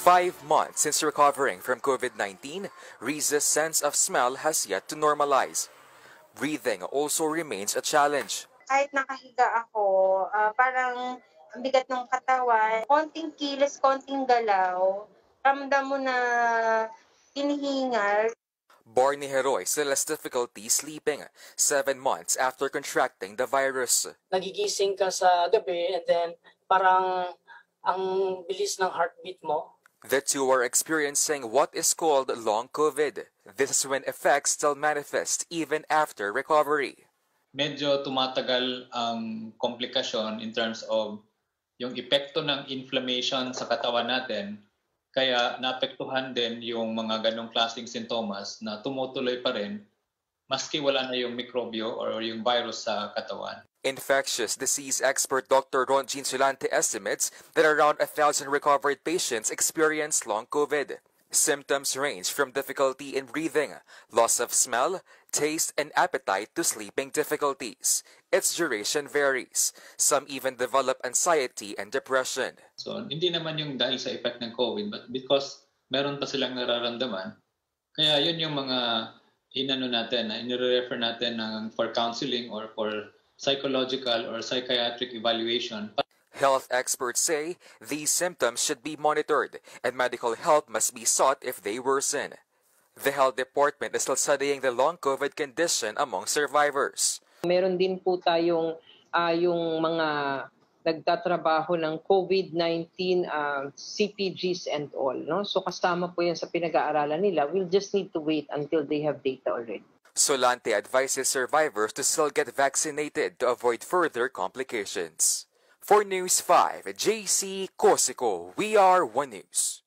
5 months since recovering from COVID-19, Riza's sense of smell has yet to normalize. Breathing also remains a challenge. Kahit nakahiga ako, parang ang bigat ng katawan, konting kilos, konting galaw, ramdam mo na hinihingal. Barney Heroy still has difficulty sleeping 7 months after contracting the virus. Nagigising ka sa gabi and then parang ang bilis ng heartbeat mo. The two are experiencing what is called long COVID. This is when effects still manifest even after recovery. Medyo tumatagal ang komplikasyon in terms of yung epekto ng inflammation sa katawan natin. Kaya naapektuhan din yung mga ganong klaseng sintomas na tumutuloy pa rin maski wala na yung mikrobyo or yung virus sa katawan. Infectious disease expert Dr. Ronjin Sulante estimates that around 1,000 recovered patients experience long COVID. Symptoms range from difficulty in breathing, loss of smell, taste, and appetite to sleeping difficulties. Its duration varies. Some even develop anxiety and depression. So, hindi naman yung dahil sa effect ng COVID, but because meron pa silang nararamdaman, kaya yun yung mga inano natin, na inire-refer natin for counseling or for psychological or psychiatric evaluation. Health experts say these symptoms should be monitored and medical help must be sought if they worsen. The health department is still studying the long COVID condition among survivors. Meron din po tayong yung mga nagtatrabaho ng COVID-19 CPGs and all. No? So kasama po yan sa pinag-aaralan nila. We'll just need to wait until they have data already. Sulante advises survivors to still get vaccinated to avoid further complications. For News 5, JC Cosico, we are One News.